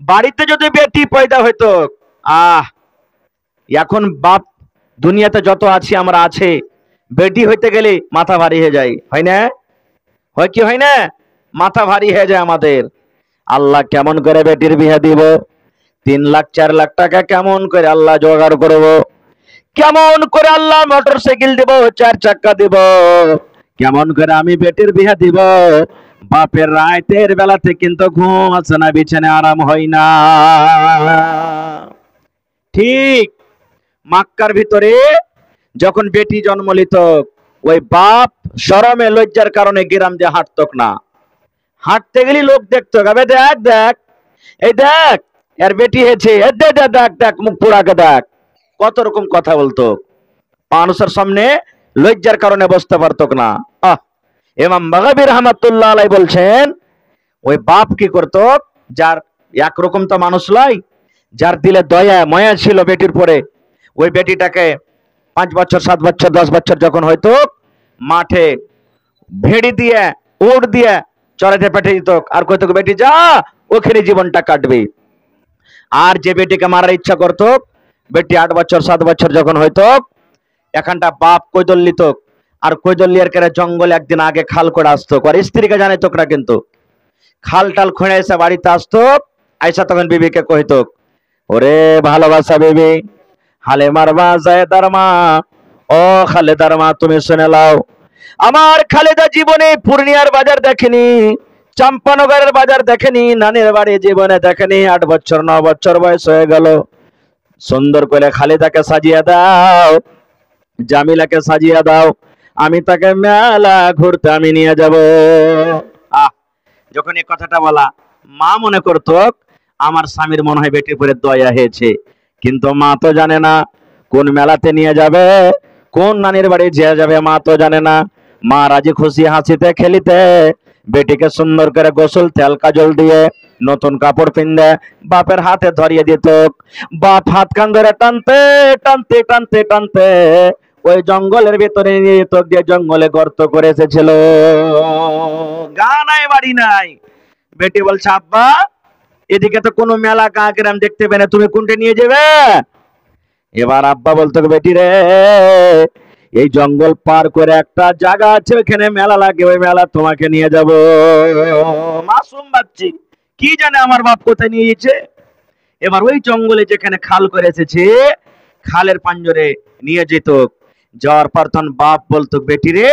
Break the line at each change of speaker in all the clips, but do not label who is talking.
বাড়িতে যদি বেটি পয়দা হইতো, আহ এখন বাপ দুনিয়াতে যত আছি আমরা আছে, বেটি হইতে গেলে মাথা ভারী হয়ে যায়, হয় না? হয় কি হয় না? মাথা ভারী হয়ে যায় আমাদের। আল্লাহ কেমন করে বেটির বিয়ে দিব? 3 লাখ 4 লাখ টাকা কেমন করে আল্লাহ জোগাড় করব? কেমন করে আল্লাহ মোটর সাইকেল দিব, 4 চাক্কা দিব? কেমন করে আমি বেটির বিয়ে দিব? বাপের রাতের বেলাতে কিন্তু ঘুম আছে না, বিছানে আরাম হয় না। ঠিক মক্কার ভিতরে যখন বেটি জন্ম নিত, ওই বাপ শরমে লজ্জার কারণে গ্রাম দিয়ে হাঁটতো না। হাঁটতে গেলে লোক দেখতো, গাবে দেখ দেখ, এই দেখ এর বেটি হয়েছে, দেখ দেখ দেখ মুখ পুরাকে দেখ, কত রকম কথা বলতো। মানুষের সামনে লজ্জার কারণে বসতে পারতো না। আহ, ইমাম বাগাবী রহমাতুল্লাহ আলাইহি বলছেন, ওই বাপ কি করতো, যার একরকম তো মানুষ লয়, যার দিলে দয়া ময়া ছিল বেটির পরে, ওই বেটিটাকে 5 বছর 7 বছর 10 বছর যখন হয়তো, মাঠে ভেড়ি দিয়ে উট দিয়ে চড়াতে পেটে দিত, আর কইতো বেটি যা, ওখানে জীবনটা কাটবে। আর যে বেটিকে মারার ইচ্ছা করতো, বেটি 8 বছর 7 বছর যখন হয়তো, এখানটা বাপ কৈদল নিত, আর কৈদল লিয়ার করে জঙ্গলে একদিন আগে খাল করে আসতো, আর স্ত্রীকে জানে তোকরা কিন্তু খাল টাল খুঁড়ে এসে বাড়িতে আসতো। আইসা তখন বিবিকে কহিত, ওরে ভালোবাসা বিবি, হালে মারবা জায়েদার মা, ও খালেদার মা তুমি শুনে লাও, আমার খালেদা জীবনে পূর্ণিয়ার বাজার দেখেনি, চাম্পানগরের বাজার দেখেনি, নানির বাড়ি জীবনে দেখেনি। 8 বছর 9 বছর বয়স হয়ে গেল, সুন্দর করে খালেদাকে সাজিয়ে দাও, জামিলাকে সাজিয়ে দাও, আমি তাকে মেলা ঘুরতে আমি নিয়ে যাব। আহ, যখন এই কথাটা বলা, মা মনে করতো আমার স্বামীর মনে হয় বেটির পরে দয়া হয়েছে, কিন্তু মা তো জানে না কোন মেলাতে নিয়ে যাবে, কোন নানির বাড়ি যে যাবে, মা তো জানে না। মা রাজি খুশি হাসিতে খেলিতে বেটিকে সুন্দর করে গোসল তেল কাজল দিয়ে নতুন কাপড় পিন্দে বাপের হাতে ধরিয়ে দিত। বাপ হাত কান ধরে টানতে টানতে টানতে টানতে ওই জঙ্গলের ভিতরে নিয়ে যেত, দিয়ে জঙ্গলে গর্ত করে এসেছিল। গা নাই বাড়ি নাই, বেটি বলছে আব্বা এদিকে তো কোনো মেলা কাকেরাম দেখতে পেয়ে না, তুমি কোনটা নিয়ে যাবে? এবার আব্বা বলতো, বেটি রে, এই জঙ্গল পার করে একটা জায়গা আছে, ওখানে মেলা লাগে, ওই মেলা তোমাকে নিয়ে যাব। মাসুম বাচ্চি কি জানে আমার বাপ কোথায় নিয়ে গেছে। এবার ওই জঙ্গলে যেখানে খাল করে এসেছে, খালের পাঞ্জরে নিয়ে যেত। যাওয়ার পর তখন বাপ বলতো, বেটি রে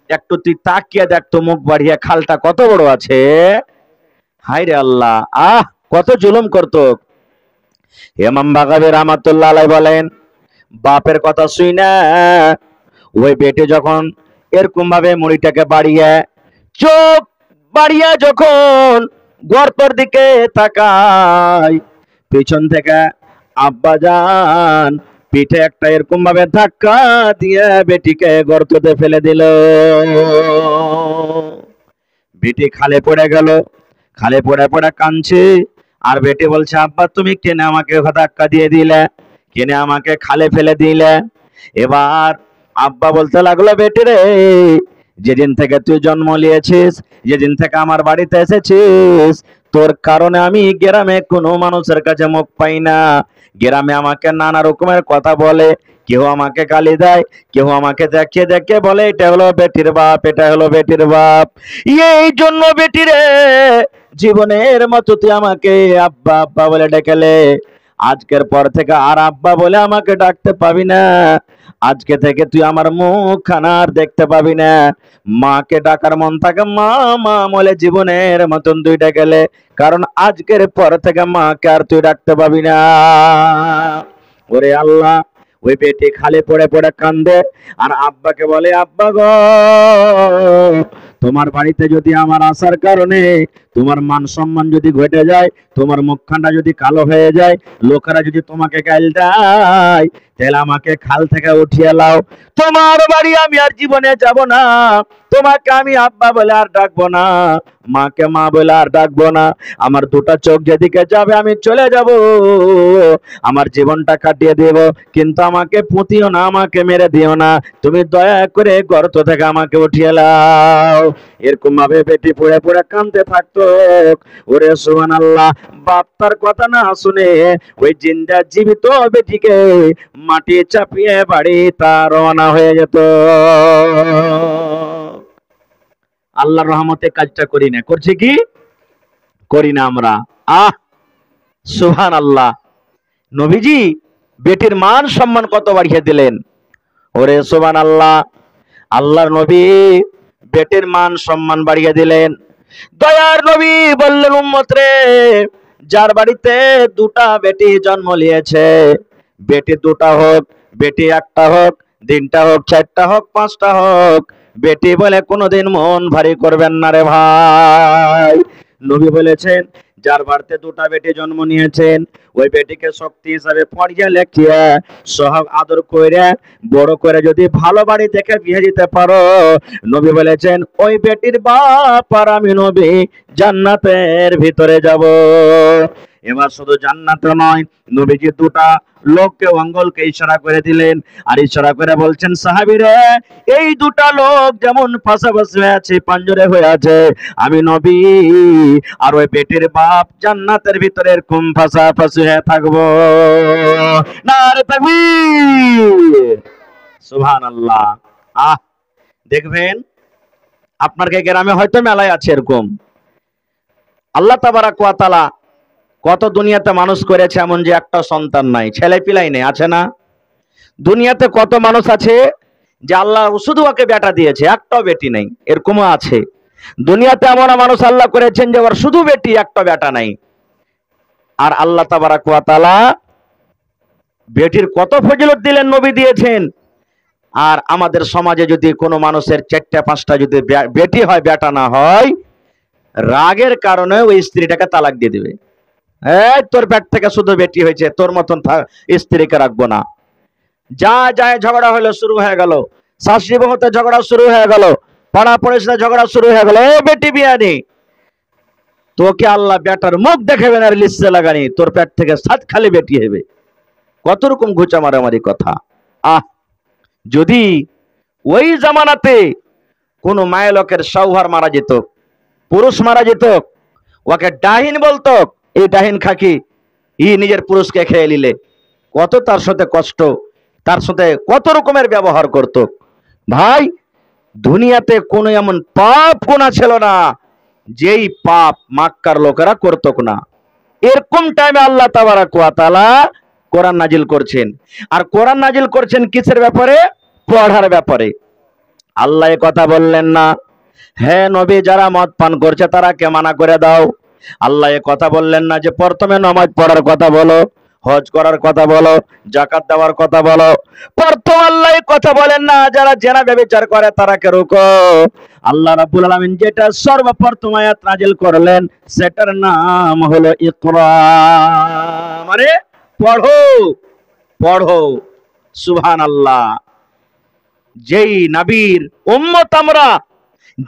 একটু তুই তাকিয়ে দেখ তো, মুখ বাড়িয়ে খালটা কত বড় আছে। হায় রে আল্লাহ, আহ কত জুলুম করতো। ইমাম বাগাবী রাহমাতুল্লাহ আলাইহি বলেন, বাপের কথা শুই না, ওই বেটে যখন এরকম ভাবে মুড়িটাকে বাড়িয়ে, চোখ বাড়িয়ে যখন গর্তের দিকে তাকায়, পিছন থেকে আব্বা জান পিঠে একটা এরকম ভাবে ধাক্কা দিয়ে বেটিকে গর্ততে ফেলে দিল। বেটি খালে পড়ে গেল, খালে পড়ে পড়ে কাঁদছে। আর বেটি বলছে, আব্বা তুমি কেন আমাকে ধাক্কা দিয়ে দিলে, কেন আমাকে খালে ফেলে দিলে? এবার আব্বা বলতে লাগলো, বেটি রে, যেদিন থেকে তুই জন্ম নিয়েছিস, যেদিন থেকে আমার বাড়িতে এসেছিস, তোর কারণে আমি গ্রামে কোনো মানুষের কাছে মুখ পাই না। গ্রামে আমাকে নানা রকমের কথা বলে, কেউ আমাকে গালি দেয়, কেউ আমাকে দেখে দেখে বলে এটা হলো বেটির বাপ, এটা হলো বেটির বাপ। এই জন্য বেটি রে, জীবনের মতো তুই আমাকে আব্বা আব্বা বলে ডেকেলে, আজকের পর থেকে আর আব্বা বলে আমাকে ডাকতে পাবি না। আজকে থেকে তুই আমার মুখ খানা আর দেখতে পাবি না। মাকে ডাকার মন থাকে মা মা বলে জীবনের মতন তুই ডেকেলে, কারণ আজকের পর থেকে মাকে আর তুই ডাকতে পাবি না। ওরে আল্লাহ, ওই বেটি খালে পড়ে পড়ে কান্দে, আর আব্বাকে বলে, আব্বা গো, তোমার বাড়িতে যদি আমার আসার কারণে তোমার মান সম্মান যদি ঘটে যায়, তোমার মুখখানটা যদি কালো হয়ে যায়, লোকেরা যদি তোমাকে গাল দেয়, তাহলে আমাকে খাল থেকে উঠিয়ে লাও। তোমার বাড়ি আমি আর জীবনে যাব না, তোমাকে আমি আব্বা বলে আর ডাকবো না, মাকে মা বলে আর ডাকবো না। আমার দুটা চোখ যেদিকে যাবে আমি চলে যাব, আমার জীবনটা কাটিয়ে দেব, কিন্তু আমাকে পুঁতিও না, আমাকে মেরে দিও না, তুমি দয়া করে গর্ত থেকে আমাকে উঠিয়ে লাও। এরকম ভাবে বেটি পড়ে পড়ে কাঁদতে থাকতো। হোক। ওরে সুবহানাল্লাহ, বাপ তার কথা না শুনে ওই জিন্দা জীবিত বেটিকে মাটি চাপিয়ে বাড়ি তার রওনা হয়ে যেত। আল্লাহর রহমতে কাজটা করি না, করছি কি করি না আমরা। আহ সুবহানাল্লাহ, নবীজি বেটির মান সম্মান কত বাড়িয়ে দিলেন। ওরে সুবহানাল্লাহ, আল্লাহর নবী বেটির মান সম্মান বাড়িয়ে দিলেন। দয়ার নবী বললেন, উম্মত রে, যার বাড়িতে দুটা বেটি জন্ম নিয়েছে, বেটি দুটা হোক, বেটি একটা হোক, তিনটা হোক, চারটা হোক, পাঁচটা হোক, বেটি বলে কোনোদিন মন ভারী করবেন না রে ভাই। নবী বলেছেন, যার বাড়িতে দুটা বেটি জন্ম নিয়েছেন, ওই বেটিকে শক্তি হিসাবে পড়িয়ে লেখিয়া সহগ আদর করে বড় করে যদি ভালো বাড়ি দেখে বিয়ে দিতে পারো, নবী বলেছেন ওই বেটির বাপ আর আমি নবী জান্নাতের ভিতরে যাব। এবার শুধু জান্নাতে নয়, নবীজি দুটা লোককে আঙ্গুলকে ইশারা করে দিলেন, আর ইশারা করে বলছেন, সাহাবীরা, এই দুটা লোক যেমন পাশাপাশি হয়ে আছে, পাঞ্জরে হয়ে আছে, আমি নবী আর ওই বেটির বাপ জান্নাতের ভিতরে এরকম পাশাপাশি হয়ে থাকবো। নারে তাকবীর, সুবহানাল্লাহ। আহ দেখবেন আপনার গ্রামে হয়তো মেলায় আছে এরকম, আল্লাহ তাবারাক ওয়া তাআলা কত দুনিয়াতে মানুষ করেছে এমন যে একটা সন্তান নাই, ছেলে পিলাই নেই, আছে না? দুনিয়াতে কত মানুষ আছে যে আল্লাহ শুধু ওকে বেটা দিয়েছে, একটাও বেটি নেই, এরকমও আছে। দুনিয়াতে এমন মানুষ আল্লাহ করেছেন যে ওর শুধু বেটি, একটা বেটা নাই। আর আল্লাহ তাবারাক ওয়া তাআলা বেটির কত ফজিলত দিলেন, নবী দিয়েছেন। আর আমাদের সমাজে যদি কোনো মানুষের চারটা পাঁচটা যদি বেটি হয়, বেটা না হয়, রাগের কারণে ওই স্ত্রীটাকে তালাক দিয়ে দিবে। এই তোর পেট থেকে শুধু বেটি হয়েছে, তোর মতন স্ত্রীকে রাখবো না। যা যায় ঝগড়া হলো, শুরু হয়ে গেল, শাশুড়ি বহুতে ঝগড়া শুরু হয়ে গেল, পাড়া পড়শিতে ঝগড়া শুরু হয়ে গেল, এ বেটি বিয়ানি, তোকে আল্লাহ বেটার মুখ দেখাবেন আর লিস্সে লাগানি, তোর পেট থেকে সাত খালি বেটি হবে। কত রকম ঘুচা মারামারি কথা। আহ যদি ওই জামানাতে কোন মায় লোকের সৌহার মারা যেত, পুরুষ মারা যেত, ওকে ডাহিন বলতো, এই ডাহিন খাকি, ই নিজের পুরুষকে খেয়ে নিলে, কত তার সাথে কষ্ট, তার সাথে কত রকমের ব্যবহার করত। ভাই, দুনিয়াতে কোনো এমন পাপ গুনাহ ছিল না যেই পাপ মক্কার লোকেরা করত না। এরকম টাইমে আল্লাহ তাবারাক ওয়া তাআলা কোরআন নাজিল করছেন। আর কোরআন নাজিল করছেন কিসের ব্যাপারে? পড়ার ব্যাপারে। আল্লাহ এ কথা বললেন না, হে নবী, যারা মদ পান করছে তারাকে মানা করে দাও। আল্লাহ এ কথা বললেন না যে প্রথমে নামাজ পড়ার কথা বলো, হজ করার কথা বলো, যাকাত দেওয়ার কথা বলো। প্রথম আল্লাহ এ কথা বলেন না যারা জেনা ব্যভিচার করে তারাকে রোকো। আল্লাহ রাব্বুল আলামিন যেটা সর্বপ্রথম আয়াত নাজিল করলেন সেটার নাম হলো ইকরা, মানে পড়ো, পড়ো। সুবহানাল্লাহ। যেই নবীর উম্মত আমরা,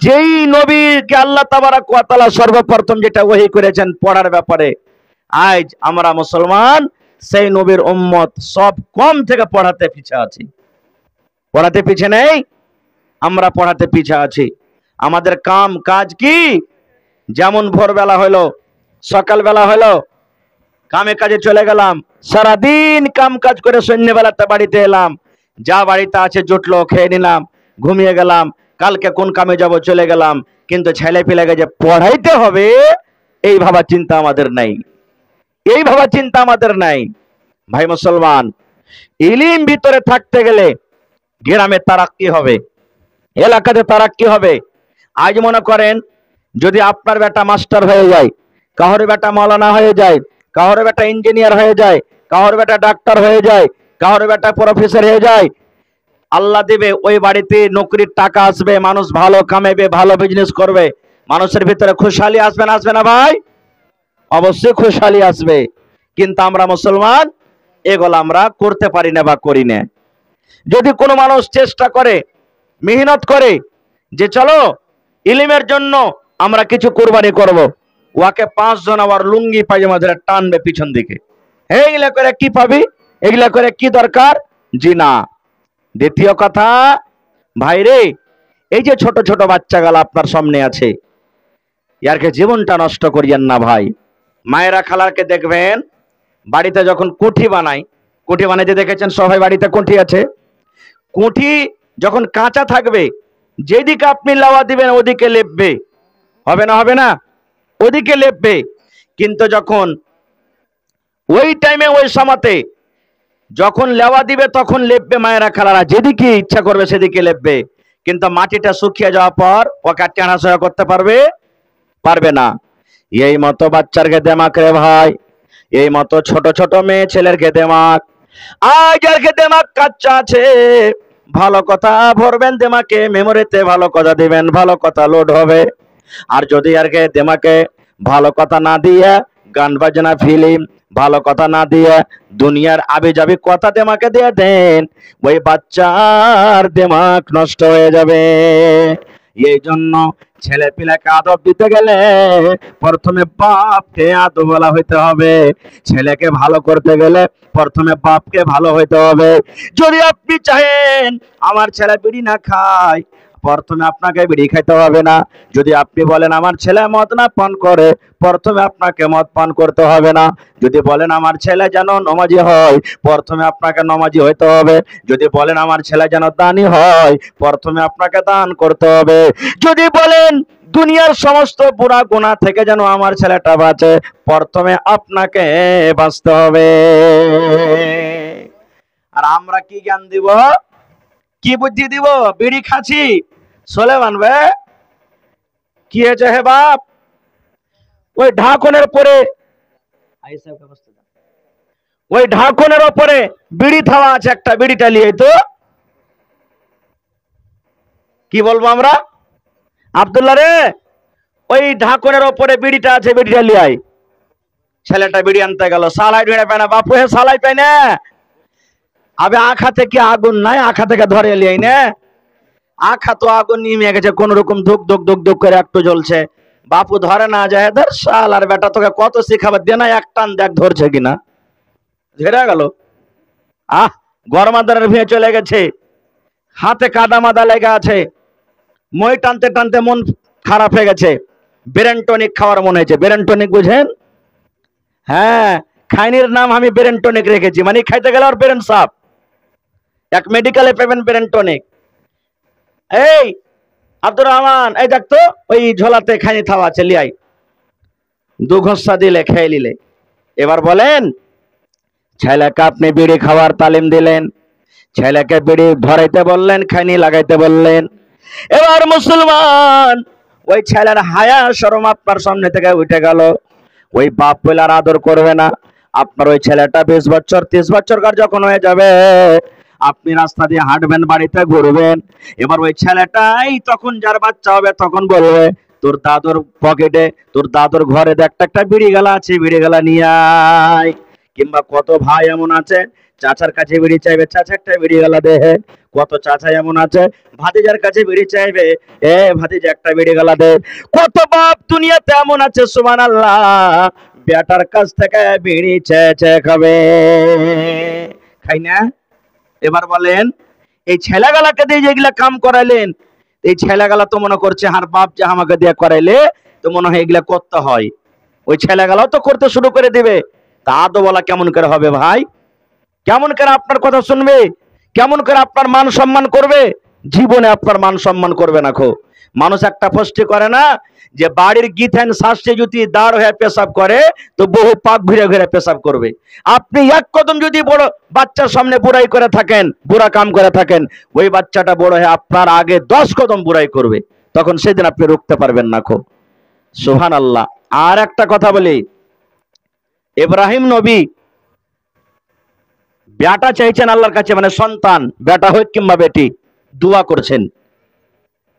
যেই নবীকে আল্লাহ তাবারাক ওয়া তাআলা সর্বপ্রথম যেটা ওহী করেছেন পড়ার ব্যাপারে, আজ আমরা মুসলমান সেই নবীর উম্মত সব কম থেকে পড়াতে পিছে আছি। পড়াতে পিছে নেই, আমরা পড়াতে পিছে আছি। আমাদের কাম কাজ কি? যেমন ভোরবেলা হলো, সকালবেলা হলো, কামে কাজে চলে গেলাম, সারাদিন কাম কাজ করে সন্ধ্যাবেলাতে বাড়িতে এলাম, যা বাড়িতে আছে জুটলো, খেয়ে নিলাম, ঘুমিয়ে গেলাম, কালকে কোন কামে যাব চলে গেলাম। কিন্তু ছেলে পেলেকে যে পড়াইতে হবে এই ভাবা চিন্তা আমাদের নাই, এই ভাবা চিন্তা আমাদের নাই। ভাই মুসলমান, ইলম ভিতরে থাকতে গেলে গ্রামে তারাক্কি হবে, এলাকাতে তারাক্কি হবে। আজ মনে করেন যদি আপনার বেটা মাস্টার হয়ে যায়, কাহর বেটা মাওলানা হয়ে যায়, কাহর বেটা ইঞ্জিনিয়ার হয়ে যায়, কাহর বেটা ডাক্তার হয়ে যায়, কাহর বেটা প্রফেসর হয়ে যায়, আল্লাহ দেবে ওই বাড়িতে নকরির টাকা আসবে, মানুষ ভালো কামাবে, ভালো বিজনেস করবে, মানুষের ভিতরে খুশহালি আসবে না আসবে না ভাই? অবশ্যই খুশহালি আসবে। কিন্তু আমরা মুসলমান এগুলো আমরা করতে পারি না বা করি না। যদি কোনো মানুষ চেষ্টা করে, মেহনত করে যে চলো ইলমের জন্য আমরা কিছু কোরবানি করব, ওকে 5 জন আবার লুঙ্গি পায়জামা ধরে টানবে পিছন দিকে, এইগুলা করে কি পাবি, এগুলা করে কি দরকার? জি না। দ্বিতীয় কথা, ভাইরে, এই যে ছোট ছোট বাচ্চাগুলো আপনার সামনে আছে, ইয়ারকে জীবনটা নষ্ট করিয়েন না ভাই। মায়েরা খালারকে দেখবেন বাড়িতে যখন কুঠি বানায়, কুঠি বানাইতে দেখেছেন সবাই বাড়িতে কুঠি আছে, কুঠি যখন কাঁচা থাকবে যেদিকে আপনি লাওয়া দিবেন ওদিকে লেপবে, হবে না হবে না, ওদিকে লেপবে। কিন্তু যখন ওই টাইমে ওই সময়তে যখন লেওয়া দিবে তখন লেপবে মায়েরা খালারা, যেদিকে ইচ্ছা করবে সেদিকে লেপবে। কিন্তু মাটিটা শুকিয়ে যাওয়ার পর ওকে টানাছড়া করতে পারবে পারবে না। এই মতো বাচ্চার গেদেমাক রে ভাই, এই মতো ছোট ছোট মেয়ে ছেলের গেদেমাক। আজ আর গেদেমাক কাচ্চা আছে, ভালো কথা ভরবেন দেমাকে, মেমোরিতে ভালো কথা দিবেন, ভালো কথা লোড হবে। আর যদি আর দেমাকে ভালো কথা না দিয়ে গান বাজনা ফিল্ম ভালো কথা না দিয়ে দুনিয়ার আবি যাবি কথা দেমাকে দিয়ে দেন, ওই বাচ্চার দেমাক নষ্ট হয়ে যাবে। এই জন্য ছেলে পিলাকে আদব দিতে গেলে প্রথমে বাপকে আদবওয়ালা হইতে হবে, ছেলেকে ভালো করতে গেলে প্রথমে বাপকে ভালো হইতে হবে। যদি আপনি চাহেন আমার ছেলে বিড়ি না খায়, প্রথমে আপনাকে বিড়ি খাইতে হবে না। যদি আপনি বলেন আমার ছেলে মদ না পান করে, প্রথমে আপনাকে মদ পান করতে হবে না। যদি বলেন আমার ছেলে যেন নমাজি হয়, প্রথমে আপনাকে নমাজি হইতে হবে। যদি বলেন আমার ছেলে যেন দানি হয়, প্রথমে আপনাকে দান করতে হবে। যদি বলেন দুনিয়ার সমস্ত বুড়া গুনাহ থেকে যেন আমার ছেলেটা বাঁচে, প্রথমে আপনাকে বাঁচতে হবে। আর আমরা কি জ্ঞান দিব, কি বুদ্ধি দিব? বিড়ি খাচ্ছি চলে মানবে, কি হয়েছে হে বাপ? ওই ঢাকনের পরে ওই ঢাকনের ওপরে বিড়ি থাওয়া আছে, একটা বিড়িটা নিয়ে তো কি বলবো আমরা, আব্দুল্লাহ রে ওই ঢাকনের ওপরে বিড়িটা আছে, বিড়িটা লিয়াই। ছেলেটা বিড়ি আনতে গেল, সালাই ঢুঁড়ে পায় না, বাপু হে সালাই পায় না। আবে আখা থেকে আগুন নাই, আখা থেকে ধরে লিয়াই না, আখা তো আগুন নিমে গেছে, কোন রকম ধুক ধুক ধুক ধুক করে একটু জ্বলছে। বাপু ধরে না যায়, ধর শাল আর বেটা তোকে কত শিখাবার দিয়ে না, এক টান দেখ ধরছে কিনা, ধরে গেল। গরমাদারের ভিড়ে চলে গেছে, হাতে কাদা মাদা লেগে আছে, মই টানতে টানতে মন খারাপ হয়ে গেছে, ব্রেন টনিক খাওয়ার মনে হয়েছে। ব্রেন টনিক বুঝেন? হ্যাঁ, খাইনির নাম আমি ব্রেন টনিক রেখেছি, মানে খাইতে গেলে আর ব্রেন সাপ, এক মেডিকেলে পাবেন ব্রেন টনিক। এই আব্দুর রহমান, এই দেখতো ওই ঝোলাতে খাইনি থাওয়া আছে, লিয়াই। দু ঘষা দিলে খেয়ে নিলে। এবার বলেন, ছেলেকে আপনি বিড়ি খাওয়ার তালিম দিলেন, ছেলেকে বিড়ি ধরাইতে বললেন, খাইনি লাগাইতে বললেন। এবার মুসলমান ওই ছেলের হায়া শরম আপনার সামনে থেকে উঠে গেল, ওই বাপ বলে আর আদর করবে না। আপনার ওই ছেলেটা 20 বছর 30 বছরকার যখন হয়ে যাবে, আপনি রাস্তা দিয়ে হাঁটবেন, বাড়িতে ঘুরবেন, এবার ওই ছেলেটাই তখন যার বাচ্চা হবে তখন বলবে তোর দাদুর পকেটে, তোর দাদুর ঘরে একটা একটা বিড়ি গালা আছে, বিড়ি গালা নিয়ে আয়। কিংবা কত ভাই এমন আছে চাচার কাছে বিড়ি চাইবে, চাচা একটা বিড়ি গালা দে। কত চাচা এমন আছে ভাতিজার কাছে বিড়ি চাইবে, এ ভাতিজা একটা বিড়ি গালা দে। কত বাপ দুনিয়াতে এমন আছে সুবহানাল্লাহ, বেটার কাছ থেকে বিড়ি চেয়ে চেয়ে খাবে, খাই না। এবার বলেন, এই ছেলেগালাকে দিয়ে যেগুলা কাম করাইলেন, এই ছেলেগালা তো মনে করছে হার বাপ যে আমাকে দিয়ে করাইলে তো মনে হয় এগুলা করতে হয়, ওই ছেলেগালাও তো করতে শুরু করে দিবে। তা আদো বলা কেমন করে হবে ভাই? কেমন করে আপনার কথা শুনবে? কেমন করে আপনার মান সম্মান করবে? জীবনে আপনার মান সম্মান করবে না। খো মানুষ একটা প্রশ্ন করে না যে বাড়ির গিথেন শাস্ত্রে যদি দাঁড় হয়ে পেশাব করে তো বহু পাক ঘুরে ঘুরে পেশাব করবে। আপনি এক কদম যদি বড় বাচ্চার সামনে বুড়াই করে থাকেন, বুড়া কাম করে থাকেন, ওই বাচ্চাটা বড় হয়ে আপনার আগে 10 কদম বুড়াই করবে, তখন সেদিন আপনি রুখতে পারবেন না। খো সুবহানাল্লাহ। আর একটা কথা বলি, ইব্রাহিম নবী বেটা চাইছেন আল্লাহর কাছে, মানে সন্তান, বেটা হোক কিংবা বেটি, দোয়া করছেন।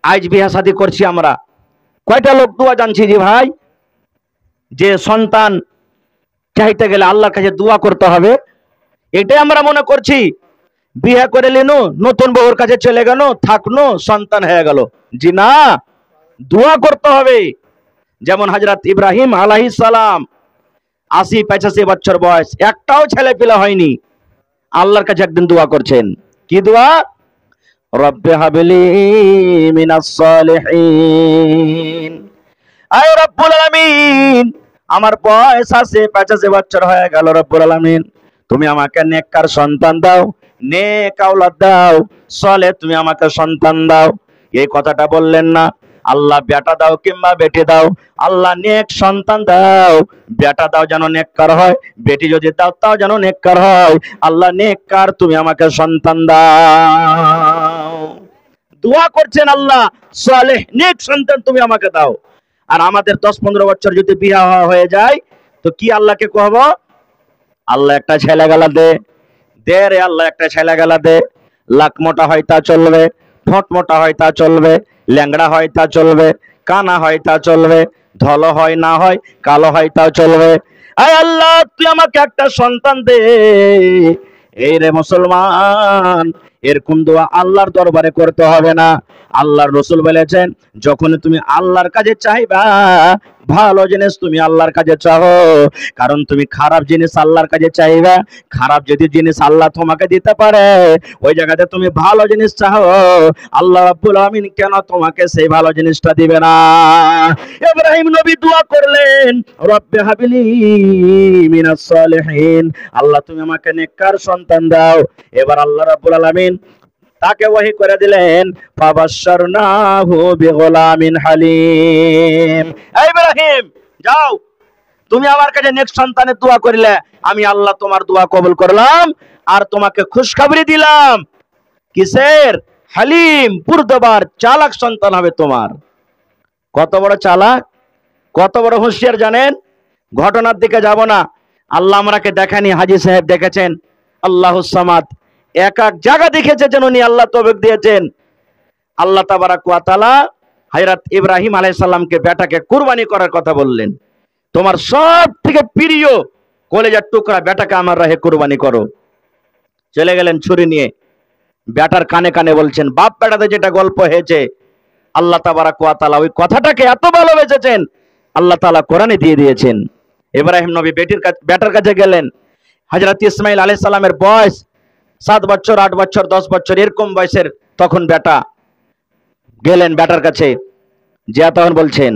আজ বিয়ে শাদী করছি আমরা, কয়টা লোক দোয়া জানছি যে ভাই, যে সন্তান চাইতে গেলে আল্লাহর কাছে দোয়া করতে হবে, এটাই আমরা মনে করছি। বিয়ে করে নিনু, নতুন বউর কাছে চলে গেল, থাকনো, সন্তান হয়ে গেল। জি না, দোয়া করতে হবে। যেমন হযরত ইব্রাহিম আলাইহিস সালাম 80-85 বছর বয়স, একটাও ছেলে পেলে হয়নি, আল্লাহর কাছে একদিন দোয়া করছেন। কি দোয়া? রব্বে হাবলি মিনাস সালিহিন, আয় রব্বুল আলামিন, আমার বয়স আছে 85 বছর হয়ে গেল, রব্বুল আলামিন তুমি আমাকে নেককার সন্তান দাও, নেক আওলাদ দাও, সলে তুমি আমাকে সন্তান দাও। এই কথাটা বললেন না, আল্লাহ বেটা দাও কিংবা বেটি দাও, আল্লাহ নেক সন্তান দাও, বেটা দাও যেন নেককার হয়, বেটি যদি দাও তাও যেন নেককার হয়, আল্লাহ নেককার তুমি আমাকে সন্তান দাও। দোয়া করছেন আল্লাহ সালেহ নেক সন্তান তুমি আমাকে দাও। আর আমাদের 10-15 বছর যদি বিয়ে হয়ে যায় তো কি আল্লাহকে কহব? আল্লাহ একটা ছেলে গেলা দে, দে রে আল্লাহ একটা ছেলে গেলা দে। লাক মোটা হয় তা চলবে, ঠোঁট মোটা হয় তা চলবে, ল্যাংড়া হয় তা চলবে, কানা হয় তা চলবে, ধলো হয় না হয়, কালো হয় তা চলবে। আয় আল্লাহ তুই আমাকে একটা সন্তান দে। এই রে মুসলমান, এরকম দোয়া আল্লাহর দরবারে করতে হবে না। আল্লাহর রাসূল বলেছেন, যখন তুমি আল্লাহর কাছে চাইবা, ভালো জিনিস তুমি আল্লাহর কাছে চাও, কারণ তুমি খারাপ জিনিস আল্লাহর কাছে চাইবা, খারাপ যদি জিনিস আল্লাহ তোমাকে দিতে পারে, ওই জায়গাতে তুমি ভালো জিনিস চাও, আল্লাহ রাব্বুল আলামিন কেন তোমাকে সেই ভালো জিনিসটা দিবে না? ইব্রাহিম নবী দোয়া করলেন, রব্বি হাবলি মিনাস সালিহিন, আল্লাহ তুমি আমাকে নেককার সন্তান দাও। এবার আল্লাহ রাব্বুল আলামিন তাকে ওহী করে দিলেন, ফাবাশশারনাহু বিগুলামিন হালিম। এই ইব্রাহিম যাও, তুমি আমার কাছে নেক্সট সন্তানের দোয়া করিলে, আমি আল্লাহ তোমার দোয়া কবুল করলাম আর তোমাকে খুশখবরি দিলাম। কিসের? হালিম, বুর্দবার, চালাক সন্তান হবে তোমার। কত বড় চালাক, কত বড় হুঁশিয়ার জানেন? ঘটনার দিকে যাব না, আল্লাহ আমাকে দেখানি, হাজী সাহেব দেখেছেন আল্লাহুস সামাদ, এক এক জায়গা দেখেছে যেন উনি আল্লাহ তৌফিক দিয়েছেন। আল্লাহ তাবারাক ওয়া তাআলা হযরত ইব্রাহিম আলাইহিস সালামকে বেটাকে কুরবানি করার কথা বললেন, তোমার সব থেকে প্রিয় কলেজার টুকরা বেটাকে আমার রাহে কুরবানি করো। চলে গেলেন ছুরি নিয়ে, বেটার কানে কানে বলছেন, বাপ বেটাতে যেটা গল্প হয়েছে, আল্লাহ তাবারাক ওয়া তাআলা ওই কথাটাকে এত ভালোবেসেছেন, আল্লাহ তাআলা কোরআনে দিয়ে দিয়েছেন। ইব্রাহিম নবী বেটার কাছে গেলেন। হযরত ইসমাইল আলাইহিস সালামের বয়স 7 বছর, 8 বছর, 10 বছর এরকম বয়সের তখন বেটা। গেলেন বেটার কাছে, যে তখন বলছেন,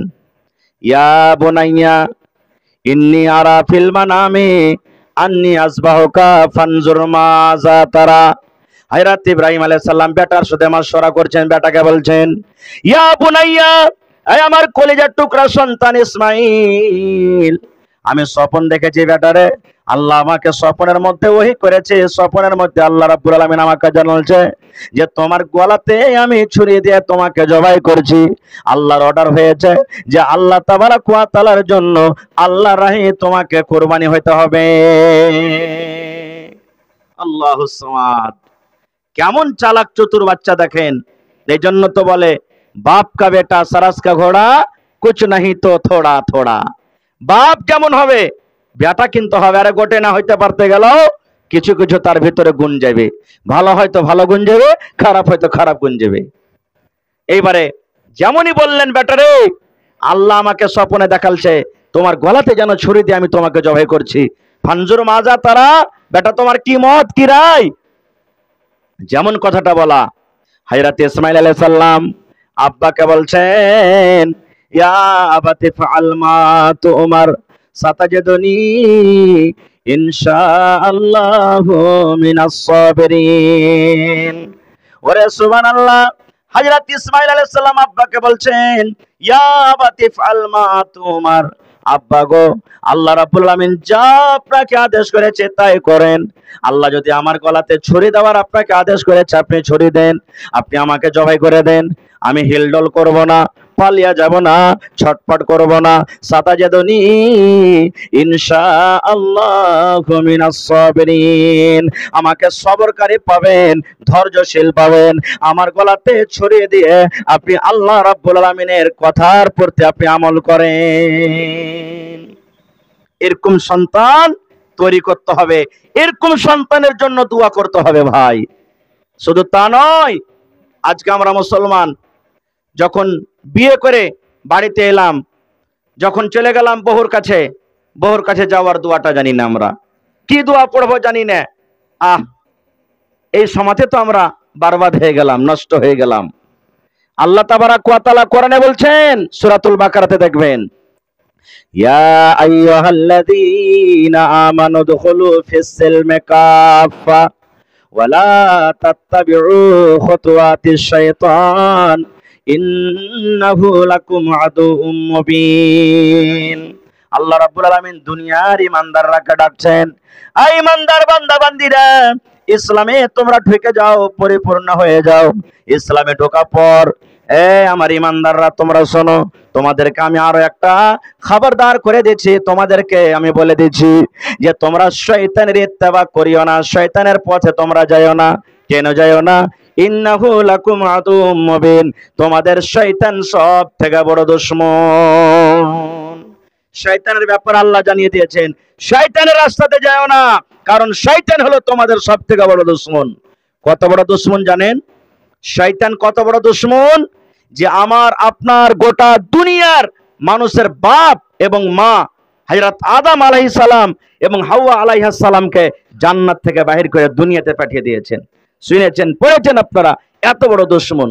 ইয়া বুনাইয়া ইন্নী আরা ফিল মানামি আন্নী আসবাহুকা ফানজুর মাজা তারা। হযরত ইব্রাহিম আলাইহিস সালাম বেটার সাথে মাশওয়ারা করছেন, বেটাকে বলছেন, ইয়া বুনাইয়া, এই আমার কলিজার টুকরা সন্তান ইসমাইল, আমি স্বপ্ন দেখেছি বেটারে, আল্লাহ আমাকে স্বপ্নের মধ্যে ওহী করেছে, স্বপ্নের মধ্যে আল্লাহ রাব্বুল আলামিন আমাকে জানালছে যে তোমার গলাতে আমি ছুরি দিয়ে তোমাকে জবাই করছি। আল্লাহর অর্ডার হয়েছে যে আল্লাহ তাবারাক ওয়া তাআলার জন্য আল্লাহর রাহে তোমাকে কুরবানি হতে হবে। আল্লাহুস সামাদ, কেমন চালাক চতুর বাচ্চা দেখেন। এই জন্য তো বলে, বাপ কা বেটা সরস কা ঘোড়া, কুছ নাহি তো থোড়া থোড়া। বাপ যেমন হবে বেটা কিন্তু হবে। আরে গোটে না হইতে পারতে গেল কিছু কিছু তার ভিতরে গুণ যাবে, ভালো হয়তো ভালো গুণ যাবে, খারাপ হয়তো খারাপ গুণ যাবে। এইবারে যেমনই বললেন, বেটারে আল্লাহ আমাকে স্বপ্নে দেখালছে তোমার গলাতে যেন ছুরি দিয়ে আমি তোমাকে জবাই করছি, ফানজুর মাজা তারা, বেটা তোমার কি মত কি রায়? যেমন কথাটা বলা, হযরত ইসমাইল আলাইহিস সালাম আব্বাকে বলছেন, ইয়া আবাতি ফাআল মা তুমার সাতাজিদুনি ইনশাআল্লাহু মিনাস সাবিরিন। ওরে সুবহানাল্লাহ, হযরত ইসমাইল আলাইহিস সালাম আব্বাকে বলছেন, ইয়া আবাতি ফাআল মা তুমার, আব্বা গো, আল্লাহ রাব্বুল আলামিন যা আপনাকে আদেশ করেছে তাই করেন। আল্লাহ যদি আমার গলাতে ছুরি দেওয়ার আপনাকে আদেশ করেছে, আপনি ছুরি দেন, আপনি আমাকে জবাই করে দেন। আমি হিলডল করব না, পালিয়া যাব না, ছটফট করব না। সাতাজাদুনি ইনশাআল্লাহু মিনাস সাবিরিন, আমাকে সবরকারী পাবেন, ধৈর্যশীল পাবেন। আমার গলাতে ছুরি দিয়ে আপনি আল্লাহ রাব্বুল আলামিনের কথার প্রতি আপনি আমল করেন। এরকম সন্তান তৈরি করতে হবে, এরকম সন্তানের জন্য দোয়া করতে হবে ভাই। শুধু তা নয়, আজকে আমরা মুসলমান যখন বিয়ে করে বাড়িতে এলাম, যখন চলে গেলাম বহুর কাছে যাওয়ার দোয়াটা জানি না, আমরা কি দোয়া পড়বো জানি না। এই সমাজে তো আমরা বরবাদ হয়ে গেলাম, নষ্ট হয়ে গেলাম। আল্লাহ তাবারাক ওয়া তাআলা কোরআনে বলছেন, সূরাতুল বাকারাতে দেখবেন, ইয়া আইয়ুহাল্লাযীনা আমানু দুখুলু ফিস সিলমি কাফা ওয়া লা তাত্তাবিউ খুতুওয়াতিশ শাইতান ইন্নাহু লাকুম আদুউম মুবিন। আল্লাহ রাব্বুল আলামিন দুনিয়ার ঈমানদাররাকে ডাকছেন, এই ঈমানদার বান্দা বান্দীরা, ইসলামে তোমরা ঢুকে যাও, পরিপূর্ণ হয়ে যাও। ইসলামে ঢোকা পর আমার ঈমানদাররা তোমরা শোনো, তোমাদেরকে আমি আরো একটা খবরদার করে দিচ্ছি, তোমাদেরকে আমি বলে দিচ্ছি যে তোমরা শয়তানের ইত্তেবা করিও না, শয়তানের পথে তোমরা যাইও না। কেন যাইও না? ইন্নাহু লাকুম আদুউম মুবিন, তোমাদের শয়তান সব থেকে বড় দুশমন। শয়তানের ব্যাপারে আল্লাহ জানিয়ে দিয়েছেন, শয়তানের রাস্তাতে যাও না, কারণ শয়তান হলো তোমাদের সব থেকে বড় দুশমন। কত বড় দুশমন জানেন? শয়তান কত বড় দুশমন, যে আমার আপনার গোটা দুনিয়ার মানুষের বাপ এবং মা হযরত আদম আলাইহিস সালাম এবং হাওয়া আলাইহিস সালামকে জান্নাত থেকে বাহির করে দুনিয়াতে পাঠিয়ে দিয়েছেন। শুনেছেন, পড়েছেন আপনারা, এত বড় দুশমন।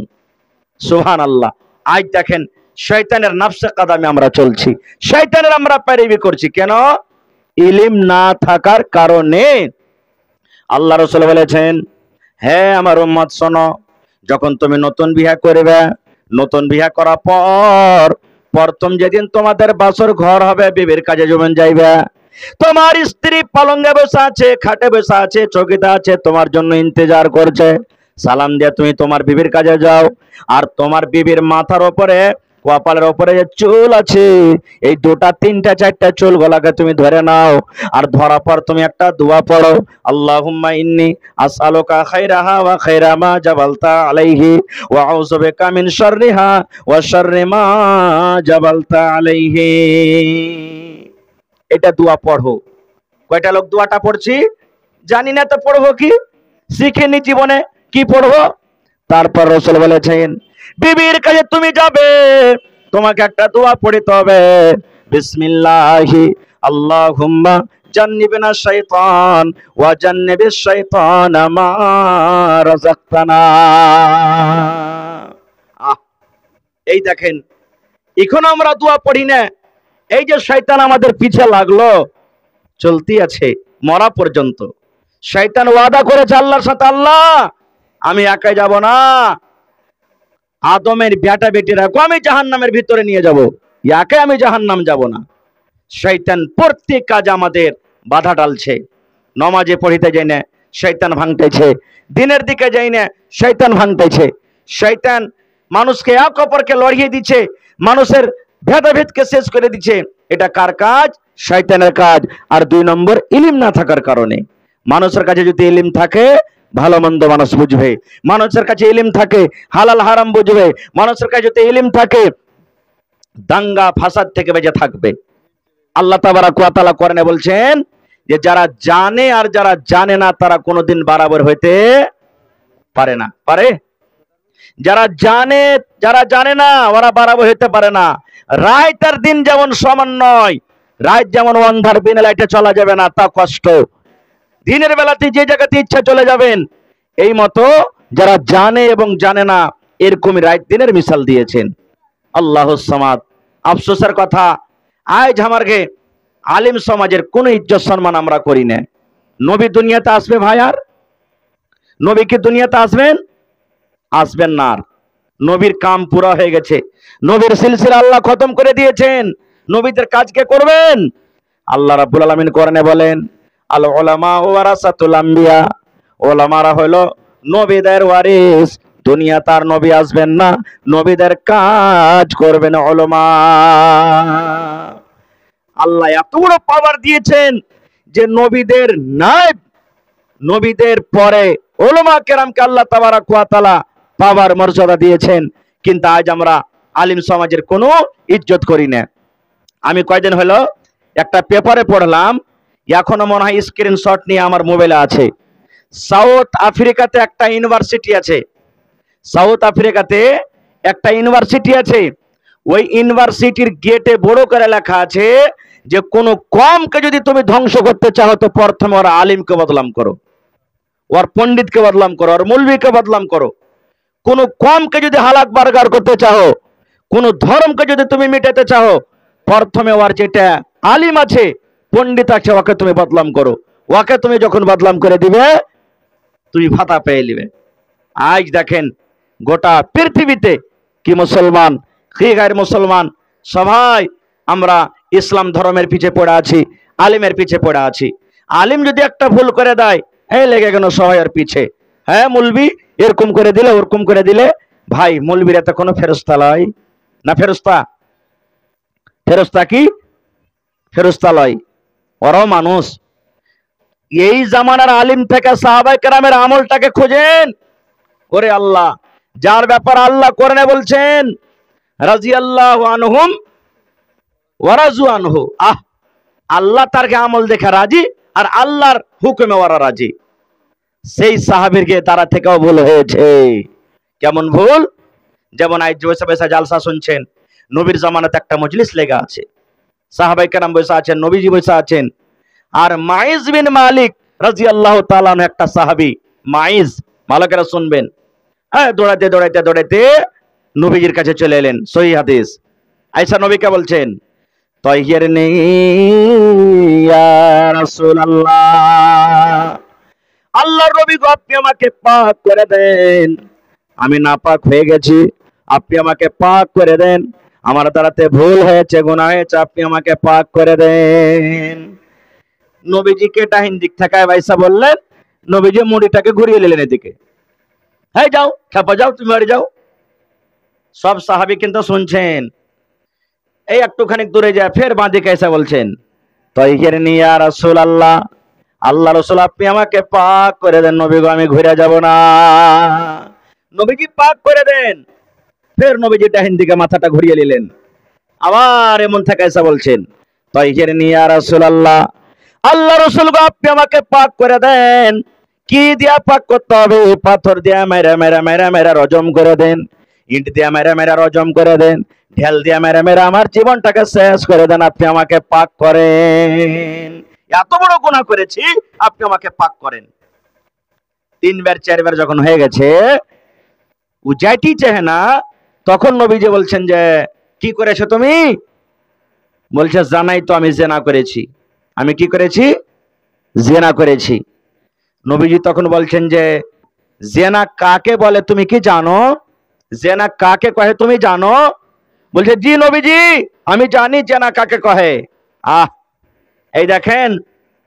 সুবহানাল্লাহ। আজ দেখেন শয়তানের নফসে কদমে আমরা চলছি, শয়তানের আমরা পেরেবি করছি। কেন? ইলম না থাকার কারণে। আল্লাহ রাসূল বলেছেন, হে আমার উম্মত শোনো, যখন তুমি নতুন বিয়ে করবে, নতুন বিয়ে করার পর প্রথম যেদিন তোমাদের বাসর ঘর হবে, বিবির কাজে জমেন যাইবে, তোমার স্ত্রী পালঙ্গে বসে আছে, খাটে বসে আছে, চৌকিতে আছে, তোমার জন্য ইন্তজার করছে। সালাম দিয়ে তুমি তোমার বিবির কাজে যাও, আর তোমার বিবির মাথার উপরে, কপালের উপরে যে চুল আছে, এই দুটা তিনটা চারটা চুল গলাকে তুমি ধরে নাও, আর ধরার পর তুমি একটা দোয়া পড়ো, আল্লাহুম্মা ইন্নী আসআলুকা খায়রাহা ওয়া খায়রা মা জাবালতা আলাইহি ওয়া আউযু বিকা মিন শাররিহা ওয়া শাররি মা জাবালতা আলাইহি। এটা দোয়া পড়ো। কয়টা লোক দোয়াটা পড়ছি? জানি না তো পড়বো কি, শিখিনি জীবনে, কি পড়বো? তারপর রাসূল বলেছেন, বিবির কাছে তুমি যাবে, তোমাকে একটা দোয়া পড়তে হবে, বিসমিল্লাহি আল্লাহুম্মা জান্নিবনা শাইতান ওয়া জান্নিবিশ শাইতানা মা রাযাকতানা। এই দেখেন, এখন আমরা দোয়া পড়ি না, এই যে শয়তান আমাদের পিছে লাগলো, চলতি আছে মরা পর্যন্ত। শয়তান ওয়াদা করেছে আল্লাহর সাথে, আল্লাহ আমি একাই যাব না, আদমের বেটা বেটিরাকে আমি জাহান্নামের ভিতরে নিয়ে যাব, একা আমি জাহান্নাম যাব না। শয়তান প্রত্যেক কাজ আমাদের বাধা ডালছে। নমাজে পড়িতে যাই না, শয়তান ভাঙতেছে, দিনের দিকে যাই না, শয়তান ভাঙতেছে। শয়তান মানুষকে এক অপরকে লড়িয়ে দিচ্ছে, মানুষের ভেদাভেদকে শেষ করে দিচ্ছে। এটা কার কাজ? শয়তানের কাজ। আর দুই নম্বর, ইলম না থাকার কারণে। মানুষের কাছে যদি ইলম থাকে, ভালো মন্দ মানুষ বুঝবে, মানুষের কাছে ইলম থাকে, হালাল হারাম বুঝবে, মানুষের কাছে যদি ইলম থাকে, দাঙ্গা ফাসাদ থেকে বেঁচে থাকবে। আল্লাহ তাবারাক ওয়া তাআলা কোরআনে বলছেন যে যারা জানে আর যারা জানে না, তারা কোনোদিন বরাবর হইতে পারে না। পারে? যারা জানে, যারা জানে না, ওরা বরাবর হইতে পারে না। রাত আর দিন যেমন সমান নয়, রাত যেমন অন্ধার বিনা লাইটে চলা যাবে না, তা কষ্ট। দিনের বেলাতে যে জায়গাতে ইচ্ছা চলে যাবেন, এই মতো যারা জানে এবং জানে না, এরকমই রাত দিনের মিসাল দিয়েছেন। আল্লাহুস সামাদ। আফসোসের কথা, আজ আমাকে আলিম সমাজের কোন ইজ্জত সম্মান আমরা করি না। নবী দুনিয়াতে আসবে ভাই, আর নবী কি দুনিয়াতে আসবেন? আসবেন না। আর নবীর কাম পুরা হয়ে গেছে, নবীর সিলসিলা আল্লাহ খতম করে দিয়েছেন। নবীদের কাজ কে করবেন? আল্লাহ রাব্বুল আলামিন কোরআনে বলেন, আল উলামা ওয়ারাসাতুল আম্বিয়া, ওলামারা হলো নবীদের ওয়ারিস। দুনিয়া তার নবী আসবেন না, নবীদের কাজ করবেন উলামা। আল্লাহ এত বড় পাওয়ার দিয়েছেন যে নবীদের নায়েব, নবীদের পরে উলামা কেরামকে আল্লাহ তাবারাক ওয়া তাআলা পাওয়ার মর্যাদা দিয়েছেন। কিন্তু আজ আমরা আলিম সমাজের কোনো ইজ্জত করি না। আমি কয়দিন হলো একটা পেপারে পড়লাম, এখনো মনে হয় স্ক্রিনশট নিয়ে আমার মোবাইলে আছে। সাউথ আফ্রিকাতে একটা ইউনিভার্সিটি আছে, সাউথ আফ্রিকাতে একটা ইউনিভার্সিটি আছে। ওই ইউনিভার্সিটির গেটে বড় করে লেখা আছে যে কোনো কমকে যদি তুমি ধ্বংস করতে চাও, তো প্রথমে ওর আলিমকে বদনাম করো, ওর পণ্ডিতকে বদনাম করো, ওর মৌলবীকে বদনাম করো। কোন কমকে যদি হালাক বারগার করতে চাও, কোন ধর্মকে যদি তুমি মিটাতে চাও, প্রথমে ওর যেটা আলিম আছে, পণ্ডিত আছে, ওকে তুমি বদলাম করো। ওকে তুমি যখন বদলাম করে দিবে, তুমি ভাতা পেয়ে নিবে। আজ দেখেন গোটা পৃথিবীতে কি মুসলমান কি গায়ের মুসলমান সবাই আমরা ইসলাম ধর্মের পিছে পড়ে আছি, আলিমের পিছে পড়ে আছি। আলিম যদি একটা ভুল করে দেয়, এই লেগে গেল সবাই আর পিছে। হ্যাঁ মুলবি এরকম করে দিলে ওরকম করে দিলে। ভাই মুলবির এত কোনো ফেরস্তা লয় না, ফেরস্তা? ফেরস্তা কি? ফেরস্তা লয়, ওরাও মানুষ। এই জামানার আলিম থেকে সাহাবায়ে কেরামের আমলটাকে খোঁজেন। ওরে আল্লাহ, যার ব্যাপার আল্লাহ কোরআনে বলছেন রাজিয়াল্লাহু আনহুম ওয়া রাজু আনহু। আল্লাহ তার আমল দেখে রাজি, আর আল্লাহর হুকুমে ওরা রাজি। সেই সাহাবীরকে তারা থেকেও ভুল হয়েছে। কেমন ভুল? যেমন আজ বসে বসে জালসা শুনছেন, নবীর জামানাতে একটা মজলিস লেগে আছে, সাহাবায়ে কেরাম বসে আছেন, নবীজি বসে আছেন, আর মাইজ বিন মালিক রাদিয়াল্লাহু তাআলা আনহু একটা সাহাবী। মাইজ, মালিকেরা শুনবেন, হ্যাঁ, দৌড়াইতে দৌড়াইতে দৌড়াইতে নবীজির কাছে চলে এলেন। সহিহ হাদিস। আয়েশা নবীকে বলছেন, তাহিরনি ইয়া রাসূলুল্লাহ, আল্লাহর নবী গো, আপনি আমাকে পাক করে দেন, আমি নাপাক হয়ে গেছি, আপনি আমাকে পাক করে দেন, আমার দ্বারাতে ভুল হয়েছে, গুনাহ হয়েছে, আপনি আমাকে পাক করে দেন। নবীজিকে ডাহিন দিক থেকে আয়েশা বললেন, নবীজি মুড়িটাকে ঘুরিয়ে নিলেন এদিকে, হ্যাঁ যাও খেপা যাও, তুমি বাড়ি যাও। সব সাহাবী কিন্তু শুনছেন। এই একটুখানি দূরে যায়, ফের বাঁদিকে এসে বলছেন, তাহিরনি ইয়া রাসূলুল্লাহ, আল্লাহ রাসূল আপনি আমাকে পাক করে দেন, নবী গো আমি ঘুরে যাব না। নবীজি পাক করে দেন। ফের নবীজি ডাহিন দিকে মাথাটা ঘুরিয়ে নিলেন, আবার এমন থেকে এসে বলছেন, তাহিরনি ইয়া রাসূলুল্লাহ, আল্লাহ রাসূল গো আপনি আমাকে পাক করে দেন। কি দিয়া পাক করতে হবে? পাথর দিয়া মেরা মেরা মেরা মেরা রজম করে দেন, ইট দিয়া মেরা মেরা রজম করে দেন, ঢেল দিয়া মেরা মেরা আমার জীবনটাকে শেষ করে দেন, আপনি আমাকে পাক করেন। এত বড় গুনাহ করেছি, আপনি আমাকে পাক করেন। 3 বার 4 বার যখন হয়ে গেছে, ও যাইটি চাহে না, তখন নবীজি বলছেন যে কি করেছো তুমি? বলছে জানাই তো, আমি জিনা করেছি। আমি কি করেছি? জিনা করেছি। নবীজি তখন বলছেন যে জিনা কাকে বলে তুমি কি জানো? জিনা কাকে কহে তুমি জানো? বলছে জি নবীজি, আমি জানি জিনা কাকে কহে। এই দেখেন,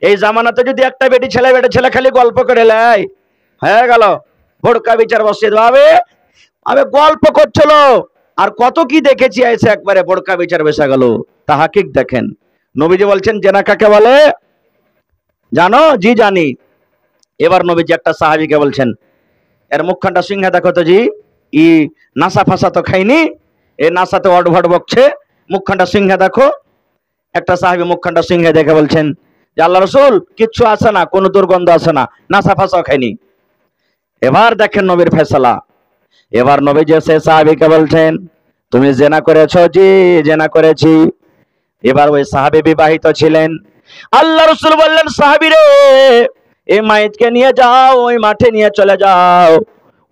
এই জামানাতে যদি একটা বেটি ছেলে খালি গল্প করে লাই, হয়ে গেল ভোড়কা বিচার বসিয়ে দেবে। আমি গল্প করছিল, আর কত কি দেখেছি, এসে একবারে ভোড়কা বিচার বসে গেল। তা হাকিক দেখেন, নবীজি বলছেন জিনা কাকে বলে জানো? জি জানি। এবার নবীজি একটা সাহাবীকে বলছেন, এর মুখখানটা সিংহে দেখো তো জি, ই নাসা ফাসা তো খাইনি, এ নাসাতে অডভট বকছে, মুখখানটা সিংহে দেখো। একটা সাহাবী মুখখানটা সিংহে দেখে বলছেন যে আল্লাহ রাসূল কিচ্ছু আছে না, কোনো দুর্গন্ধ আছে না, নাসা ফাসাও খাইনি। এবার দেখেন নবীর ফয়সালা। এবার নবীজি সে সাহাবীকে বলছেন, তুমি জিনা করেছো? জি জিনা করেছি। এবার ওই সাহাবী বিবাহিত ছিলেন। আল্লাহ রাসূল বললেন, সাহাবী রে, এই মাইতকে নিয়ে যাও, ওই মাঠে নিয়ে চলে যাও,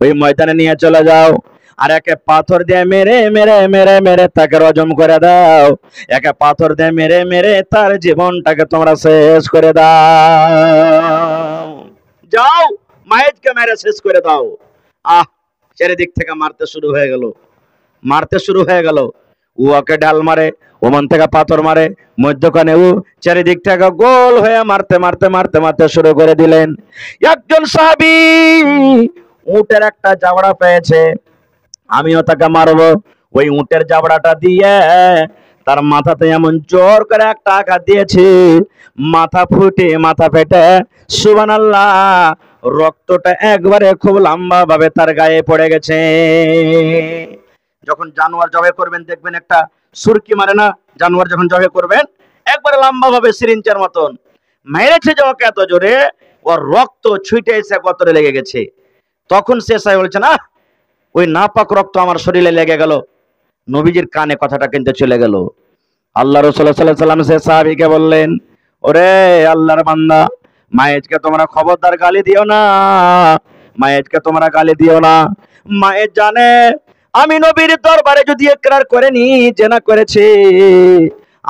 ওই ময়দানে নিয়ে চলে যাও, আর একে পাথর দিয়ে মেরে মেরে মেরে মেরে তাকে রজম করে দাও, একে পাথর দিয়ে মেরে মেরে তার জীবনটাকে তোমরা শেষ করে দাও। যাও মাইতকে মেরে শেষ করে দাও। চারিদিক থেকে মারতে শুরু হয়ে গেল, মারতে শুরু হয়ে গেল। ও ওকে ঢাল মারে, ওমান থেকে পাথর মারে, মধ্যখানে ও, চারিদিক থেকে গোল হয়ে মারতে মারতে মারতে মারতে শুরু করে দিলেন। একজন সাহাবী উটের একটা জাবড়া পেয়েছে, আমিও তাকে মারবো। ওই উটের জাবড়াটা দিয়ে তার মাথাতে এমন জোর করে একটা আঘাত দিয়েছি, মাথা ফুটে মাথা ফেটে সুবহানাল্লাহ, রক্তটা একবারে খুব লম্বা ভাবে তার গায়ে পড়ে গেছে। যখন জানোয়ার জবাই করবেন দেখবেন একটা সুরকি মারে না, জানোয়ার যখন জবাই করবেন একবারে লম্বা ভাবে সিরিঞ্জের মতন মেরেছে, যে ওকে এত জোরে ওর রক্ত ছুটে এসে গতরে লেগে গেছে। তখন সে সাহেব বলছে না, ওই নাপাক রক্ত আমার শরীরে লেগে গেল। নবীজির কানে কথাটা কিন্তু চলে গেল। আল্লাহ রাসূল সাল্লাল্লাহু আলাইহি ওয়াসাল্লাম সে সাহাবীকে বললেন, ওরে আল্লাহর বান্দা, মায়েজকে তোমরা খবরদার গালি দিও না, মায়েজকে তোমরা গালি দিও না। মায়ের জানে আমি নবীর দরবারে যদি ইকরার করে নি জেনা করেছি,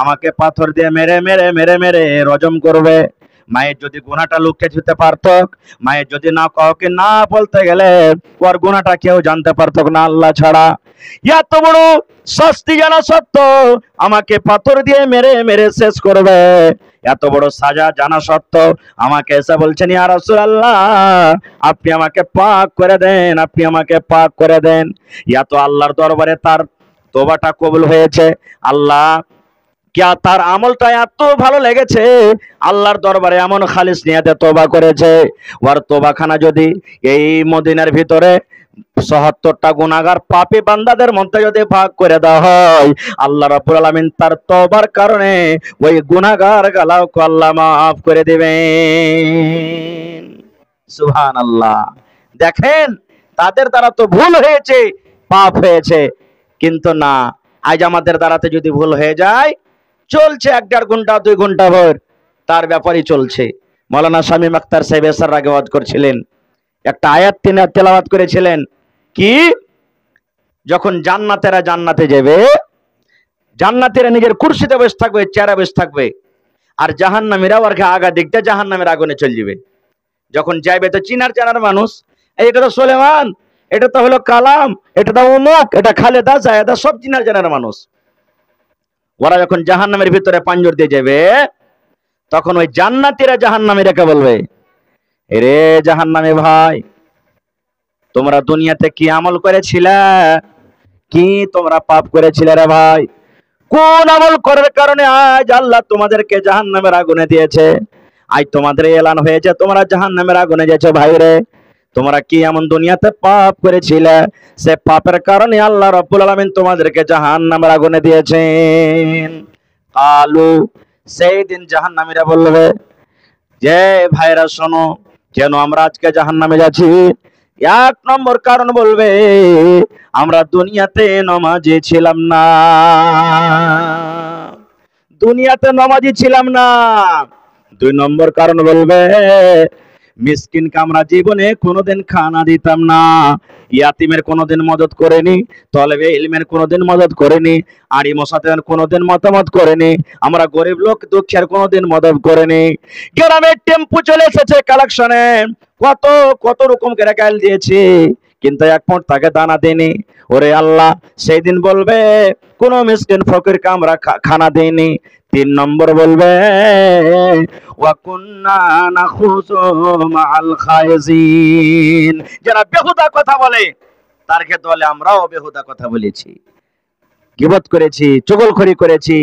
আমাকে পাথর দিয়ে মেরে মেরে মেরে মেরে রজম করবে। মায়ের যদি গুনাহটা লুকিয়ে দিতে পারত, মায়ের যদি না কাউকে না বলতে গেলে ওর গুনাহটা কেউ জানতে পারত না আল্লাহ ছাড়া। এত বড় শাস্তি জানা সত্ত্বেও আমাকে পাথর দিয়ে মেরে মেরে শেষ করবে, এত বড় সাজা জানা সত্ত্বেও আমাকে এসে বলছেন ইয়া রাসূলুল্লাহ আপনি আমাকে পাক করে দেন, আপনি আমাকে পাক করে দেন। এত আল্লাহর দরবারে তার তওবাটা কবুল হয়েছে। আল্লাহ क्या তার আমলটা এত ভালো লেগেছে, আল্লাহর দরবারে এমন খালিস নিয়াতে তওবা করেছে। ওর তওবাখানা যদি এই মদিনার ভিতরে ৭৭টা গুনাহগার পাপী বান্দাদের মধ্যে যদি ভাগ করে দেওয়া হয়, আল্লাহ রাব্বুল আলামিন তার তওবার কারণে ওই গুনাহগার গালাকে আল্লাহ মাফ করে দিবেন। সুবহানাল্লাহ। দেখেন তাদের দ্বারা তো ভুল হয়েছে, পাপ হয়েছে, কিন্তু না, আজ আমাদের দ্বারাতে যদি ভুল হয়ে যায় চলছে ১.৫ ঘন্টা ২ ঘন্টা ভর তার ব্যাপারই চলছে। মাওলানা শামীম আখতার সাহেব এসার আগে ওয়াজ করছিলেন, একটা আয়াত তিনি তেলাওয়াত করেছিলেন কি, যখন জান্নাতেরা জান্নাতে যাবে, জান্নাতীরা নিজের কুরসিতে বসে থাকবে, চেয়ারে বসে থাকবে, আর জাহান্নামীরা ওর আগা দিকটা জাহান্নামের আগুনে চলে যাবে। যখন যাইবে তো চিনার জানার মানুষ, এটা তো সুলেমান, এটা তো হলো কালাম, এটা তো অমুক, এটা খালেদা জায়েদা, সব চিনার জানার মানুষ। ওরা যখন জাহান্নামের ভিতরে পাঞ্জর দিয়ে যাবে, তখন ওই জান্নাতীরা জাহান্নামীরাকে বলবে, রে জাহান্নামী ভাই, তোমরা দুনিয়াতে কি আমল করেছিলে, কি তোমরা পাপ করেছিলে রে ভাই, কোন আমল করার কারণে আজ আল্লাহ তোমাদেরকে জাহান্নামের আগুনে দিয়েছে, আজ তোমাদের এলান হয়েছে তোমরা জাহান্নামের আগুনে গেছো। ভাই রে, তোমরা কি এমন দুনিয়াতে পাপ করেছিলে, সে পাপের কারণে আল্লাহ রাব্বুল আলামিন তোমাদেরকে জাহান্নামের আগুনে দিয়েছেন। কালু, সেই দিন জাহান্নামীরা বলবে যে ভাইরা শোনো, কেন আমরা আজকে জাহান্নামে যাচ্ছি? ১ নম্বর কারণ বলবে আমরা দুনিয়াতে নামাজি ছিলাম না, দুনিয়াতে নামাজি ছিলাম না। ২ নম্বর কারণ বলবে মিসকিনকে আমরা জীবনে কোনোদিন খানা দিতাম না, ইয়াতিমের কোনোদিন মদত করেনি, তলেবে ইলমের কোনোদিন মদত করেনি, আড়ি মশাতের কোনোদিন মতামত করেনি, আমরা গরিব লোক দুঃখের কোনোদিন মদত করেনি। গ্রামের টেম্পু চলে এসেছে কালেকশনে, কত কত রকম করে গাল দিয়েছি, কিন্তু এক মুঠ তাকে দানা দেনি। ওরে আল্লাহ, সেই দিন বলবে কোন মিসকিন ফকিরকে আমরা খানা দেইনি। ৩ নম্বর বলবে ওয়াকুন্না নাখুযু মাআল খায়জিন, যারা বেহুদা কথা বলে তার ক্ষেত্রে বলে আমরাও বেহুদা কথা বলেছি, গীবত করেছি, চুগলখড়ি করেছি,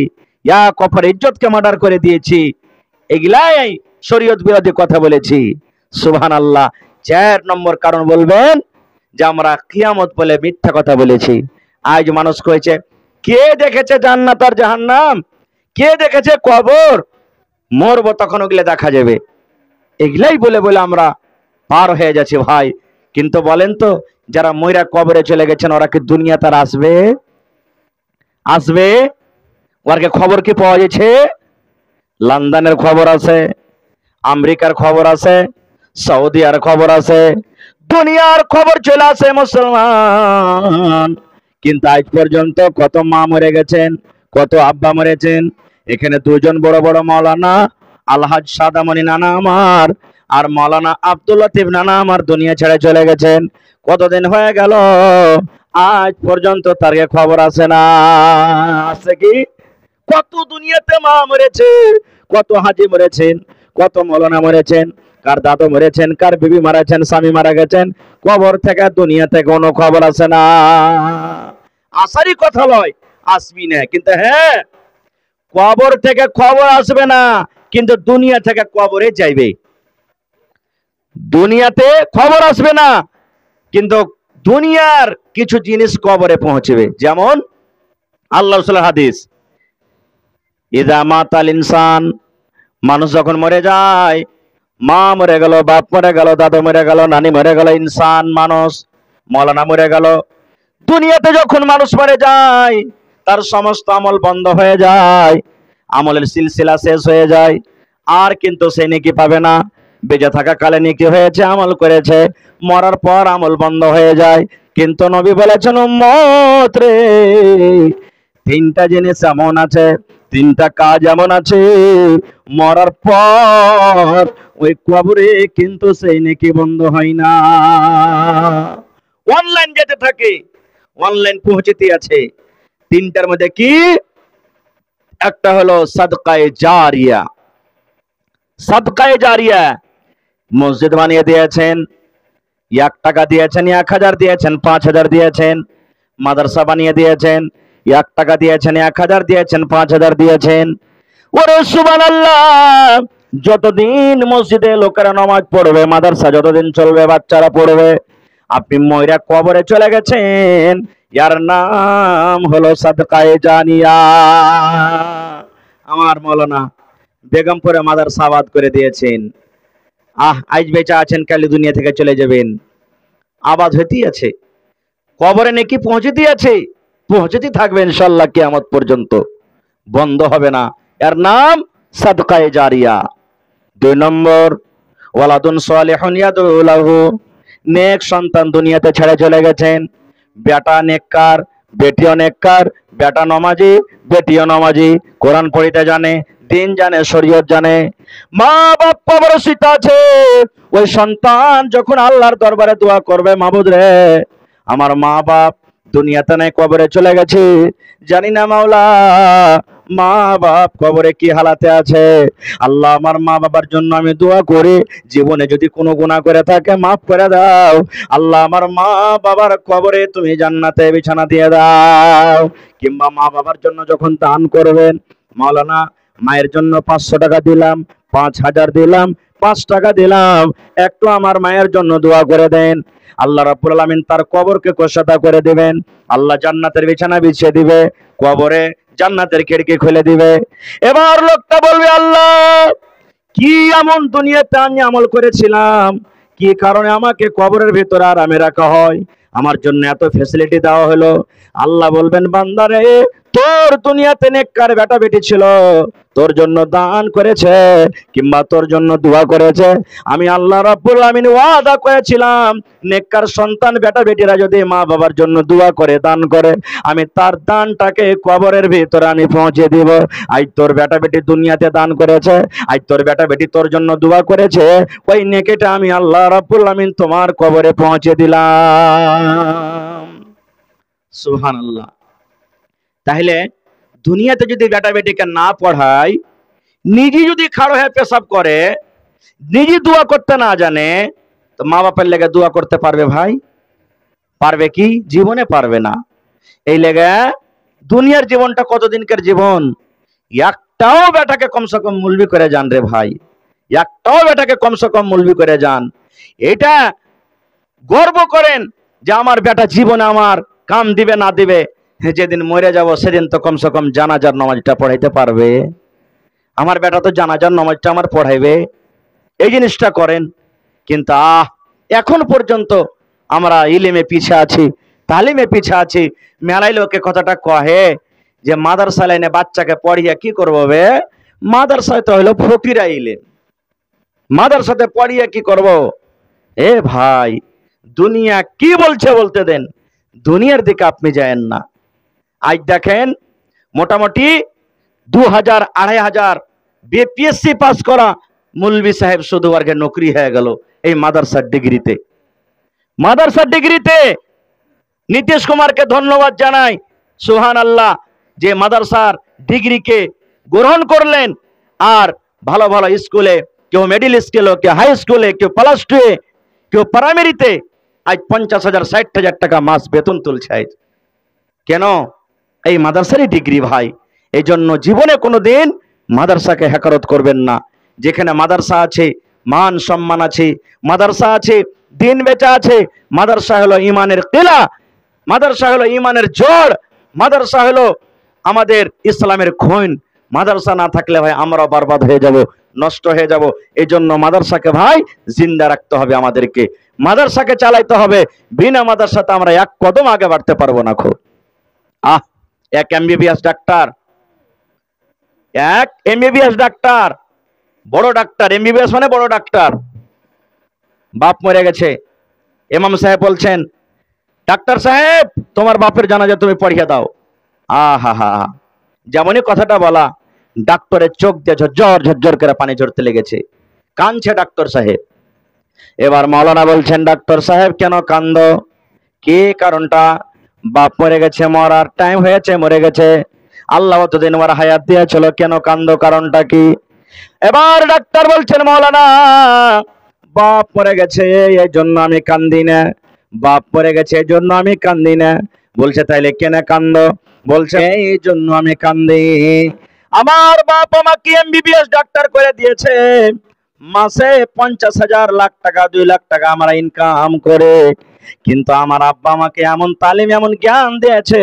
ইয়া কফর ইজ্জতকে মার্ডার করে দিয়েছি, এগুলাই শরীয়ত বিরোধী কথা বলেছি। সুবহানাল্লাহ। ৪ নম্বর কারণ বলবেন যে আমরা কিয়ামত বলে মিথ্যা কথা বলেছি। আজ মানুষ কইছে কে দেখেছে জান্নাত আর জাহান্নাম, কে দেখেছে কবর, মরবো তখন ওগুলো দেখা যাবে, এগুলাই বলে বলে আমরা পার হয়ে যাচ্ছি ভাই। কিন্তু বলেন তো, যারা মইরা কবরে চলে গেছেন ওরা কি দুনিয়া তার আসবে? আসবে? ওরকে খবর কি পাওয়া যাচ্ছে? লন্ডনের খবর আছে, আমেরিকার খবর আছে, সৌদি আর খবর আছে, দুনিয়ার খবর চলে আসে মুসলমান। কিন্তু আজ পর্যন্ত কত মা মরে গেছেন, কত আব্বা মরেছেন। এখানে ২ জন বড় বড় মাওলানা, আলহাজ সাদামণি নানা আমার আর মাওলানা আব্দুল লতিফ নানা আমার দুনিয়া ছেড়ে চলে গেছেন। কতদিন হয়ে গেল, আজ পর্যন্ত তার খবর আসে না। আছে কি? কত দুনিয়াতে মা মরেছে, কত হাজি মরেছেন, কত মাওলানা মরেছেন, কার দাদু মরেছেন, কার বিবি মারাছেন, স্বামী মারা গেছেন, কবর থেকে দুনিয়াতে কোনো খবর আসে না। আসারই কথা নয়, আসবি না, কিন্তু হ্যাঁ কবর থেকে খবর আসবে না, কিন্তু দুনিয়া থেকে কবরে যাইবে। দুনিয়াতে খবর আসবে না, কিন্তু দুনিয়ার কিছু জিনিস কবরে পৌঁছবে। যেমন আল্লাহ রাসূলের হাদিস, ইযা মাতাল ইনসান, মানুষ যখন মরে যায়, মা মরে গেল, বাপ মরে গেল, দাদু মরে গেল, নানি মরে গেল, ইনসান মানুষ, মৌলানা মরে গেল, দুনিয়াতে যখন মানুষ মরে যায় তার সমস্ত আমল বন্ধ হয়ে যায়, আমলের সিলসিলা শেষ হয়ে যায়, আর কিন্তু সে নেকি পাবে না। বেঁচে থাকা কালে নেকি হয়েছে, আমল করেছে, মরার পর আমল বন্ধ হয়ে যায়, কিন্তু নবী বলেছেন উম্মত রে, তিনটা জিনিস এমন আছে, তিনটা কাজ এমন আছে, মরার পর ওই কবরে কিন্তু সেই নেকি বন্ধ হয় না। অনলাইন যেতে থাকে, অনলাইন পৌঁছতে আছে। তিনটার মধ্যে কি? একটা হলো সাদকায়ে জারিয়া। সাদকায়ে জারিয়া, মসজিদ বানিয়ে দিয়েছেন, 1 টাকা দিয়েছেন, 1000 দিয়েছেন, 5000 দিয়েছেন। মাদ্রাসা বানিয়ে দিয়েছেন, 1 টাকা দিয়েছেন, 1000 দিয়েছেন, 5000 দিয়েছেন। ওরে সুবহানাল্লাহ, যতদিন মসজিদে লোকেরা নামাজ পড়বে, মাদ্রাসা যতদিন চলবে, বাচ্চারা পড়বে, আপনি ময়রা কবরে চলে গেছেন, ইয়ার নাম হলো সাদকায়ে জারিয়া। আমার মৌলানা বেগমপুরে মাদ্রাসা আবাদ করে দিয়েছেন। আজ বেঁচে আছেন, কাল দুনিয়া থেকে চলে যাবেন। আবাদ হতেই আছে, কবরে নাকি পৌঁছতেই আছে, পৌঁছতে থাকবে ইনশাআল্লাহ কিয়ামত পর্যন্ত, বন্ধ হবে না। এর নাম সাদকায়ে জারিয়া। 2 নম্বর, ওয়ালাদুন সালিহুন ইয়াদউ লাহু, নেক সন্তান দুনিয়াতে ছেড়ে চলে গেছেন, বেটা নেককার, বেটিও নেককার, বেটা নামাজি, বেটিও নামাজি, কোরআন পড়িতে জানে, দিন জানে, শরীয়ত জানে, মা বাপ কবরস্থিত আছে। ওই সন্তান যখন আল্লাহর দরবারে দোয়া করবে, মাবুদ রে, আমার মা বাপ দুনিয়াতে নাই, কবরে চলে গেছে, জানি না মাওলা মা বাপ কবরে কি হালাতে আছে। আল্লাহ, আমার মা বাবার জন্য আমি দোয়া করি, জীবনে যদি কোনো গুনাহ করে থাকে মাফ করে দাও। আল্লাহ, আমার মা বাবার কবরে তুমি জান্নাতে বিছানা দিয়ে দাও। কিংবা মা বাবার জন্য যখন দান করবেন, মাওলানা মায়ের জন্য 500 টাকা দিলাম, 5000 দিলাম, 5 টাকা দিলাম, একটু আমার মায়ের জন্য দোয়া করে দেন। আল্লাহ রাব্বুল আলামিন তার কবরকে কোষাদা করে দিবেন। আল্লাহ জান্নাতের বিছানা বিছিয়ে দিবে, কবরে জান্নাতের খিড়কি খুলে দিবে। এবার লোকটা বলবে, আল্লাহ, কি এমন দুনিয়াতে আমি আমল করেছিলাম, কি কারণে আমাকে কবরের ভিতরে আরামে রাখা হয়, আমার জন্য এত ফ্যাসিলিটি দেওয়া হলো। আল্লাহ বলবেন, বান্দারে, তোর দুনিয়াতে নেককার বেটা বেটি ছিল, তোর জন্য দান করেছে, কিংবা তোর জন্য দোয়া করেছে। আমি আল্লাহ রাব্বুল আমিন ওয়াদা করেছিলাম, নেককার সন্তান বেটা বেটিরা যদি মা বাবার জন্য দোয়া করে, দান করে, আমি তার দানটাকে কবরের ভিতরে আমি পৌঁছে দিব। আজ তোর বেটা বেটি দুনিয়াতে দান করেছে, আজ তোর বেটা বেটি তোর জন্য দোয়া করেছে, ওই নেকিটা আমি আল্লাহ রাব্বুল আমিন তোমার কবরে পৌঁছে দিলাম। সুবহানাল্লাহ। তাহলে দুনিয়াতে যদি বেটা বেটিকে না পড়ায়, নিজে যদি খাড়ো হয়ে পেশাব করে, নিজে দোয়া করতে না জানে, তো মা বাপের লেগে দোয়া করতে পারবে ভাই? পারবে কি? জীবনে পারবে না। এই লেগে দুনিয়ার জীবনটা কতদিনকার জীবন, একটাও বেটাকে কমসে কম মুলবি করে যান রে ভাই, একটাও বেটাকে কমসে কম মুলবি করে যান। এটা গর্ব করেন যে আমার বেটা জীবনে আমার কাম দিবে না দিবে, যেদিন মরে যাব সেদিন তো কমসে কম জানাজার নামাজটা পড়াইতে পারবে, আমার বেটা তো জানাজার নামাজটা আমার পড়াইবে, এই জিনিসটা করেন। কিন্তু এখন পর্যন্ত আমরা ইলিমে পিছে আছি, তালিমে পিছে আছি। মেলাই লোকে কথাটা কহে যে মাদ্রাসা লাইনে বাচ্চাকে পড়িয়ে কি করবো বে, মাদ্রাসায় তো হলো ফকিরা ইলিম, মাদ্রাসাতে পড়িয়ে কি করব? এ ভাই, দুনিয়া কি বলছে বলতে দেন, দুনিয়ার দিকে আপনি যায়েন না। আজ দেখেন মোটামুটি 2000 2500 বিপিএসসি পাস করা মুলবি সাহেব শুধু বর্গে নকরি হয়ে গেল এই মাদ্রাসার ডিগ্রিতে। মাদ্রাসার ডিগ্রিতে নীতিশ কুমারকে ধন্যবাদ জানাই, সুবহানাল্লাহ, যে মাদ্রাসার ডিগ্রিকে গ্রহণ করলেন। আর ভালো ভালো স্কুলে, কেউ মিডল স্কুলে, কেউ হাই স্কুলে, কেউ প্লাস 2, কেউ প্রাইমারিতে আজ 50,000 60,000 টাকা মাস বেতন তুলছে। কেন? এই মাদ্রাসারই ডিগ্রি ভাই। এই জন্য জীবনে কোনোদিন মাদ্রাসাকে হেকারত করবেন না। যেখানে মাদ্রাসা আছে মান সম্মান আছে, মাদ্রাসা আছে দিন বেচা আছে, মাদ্রাসা হলো ইমানের কিলা, মাদ্রাসা হলো ইমানের জড়, মাদ্রাসা হলো আমাদের ইসলামের খৈন। মাদ্রাসা না থাকলে ভাই আমরা বরবাদ হয়ে যাব, নষ্ট হয়ে যাব। এই জন্য মাদ্রাসাকে ভাই জিন্দা রাখতে হবে, আমাদেরকে মাদ্রাসাকে চালাইতে হবে। বিনা মাদ্রাসাতে আমরা এক কদম আগে বাড়তে পারবো না। খুব এক এমবিবিএস ডাক্তার, এক এমবিবিএস ডাক্তার, বড় ডাক্তার, এমবিবিএস মানে বড় ডাক্তার, বাপ মরে গেছে। ইমাম সাহেব বলছেন ডাক্তার সাহেব তোমার বাপের জানাজা তুমি পড়িয়ে দাও। আহা হা, যেমনই কথাটা বলা, ডাক্তারের চোখ দিয়ে ঝরঝর ঝরঝর করে পানি ঝরতে লেগেছে, কাঁদছে ডাক্তার সাহেব। এবার মাওলানা বলছেন, ডাক্তার সাহেব কেন কান্দো, কি কারণটা? বাপ মরে গেছে, মরার টাইম হয়েছে, মরে গেছে, আল্লাহ অতদিন আমার হায়াত দিয়েছিল, কেন কান্দো, কারণটা কি? এবার ডাক্তার বলছেন, মাওলানা বাপ মরে গেছে এই জন্য আমি কান্দি না, বাপ মরে গেছে এই জন্য আমি কান্দি না। বলছে তাইলে কেন কান্দো? বলছে এই জন্য আমি কান্দি, আমার বাপ আমাকে এমবিবিএস ডাক্তার করে দিয়েছে, মাসে 50,000 লাখ টাকা 2 লাখ টাকা আমরা ইনকাম করে, কিন্তু আমার আব্বা আমাকে এমন তালিম এমন জ্ঞান দিয়েছে,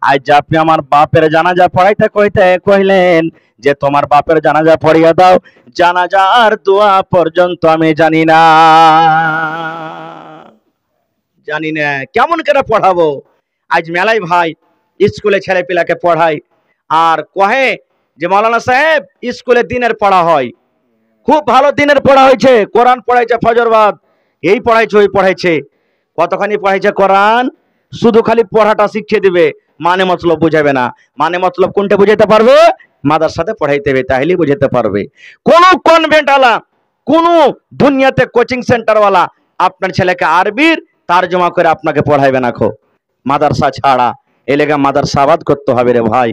আজ যে আপনি আমার বাপের জানাজা পড়াইতে কইতে কইলেন যে তোমার বাপের জানাজা পড়িয়ে দাও, জানাজার দোয়া পর্যন্ত আমি জানি না, জানি না কেমন করে পড়াবো। আজ মেলাই ভাই স্কুলে ছেলে পিলাকে পড়াই, আর কহে যে মাওলানা সাহেব স্কুলে দিনের পড়া হয়, খুব ভালো দিনের পড়া হয়েছে, কোরআন পড়াইছে, ফজরবাদ এই পড়াইছে ওই পড়াইছে, কতখানি পড়াইছে কোরআন, শুধু খালি পড়াটা শিখিয়ে দিবে, মানে মতলব বুঝাবে না। মানে মতলব কোনটা বুঝাইতে পারবে? মাদ্রাসাতে পড়াইতে হবে, তাহলেই বুঝাতে পারবে। কোন কনভেন্ট ওয়ালা, কোন দুনিয়াতে কোচিং সেন্টার ওয়ালা আপনার ছেলেকে আরবির তারজমা করে আপনাকে পড়াইবে না খো, মাদ্রাসা ছাড়া। এ লেগে মাদ্রাসা আবাদ করতে হবে রে ভাই।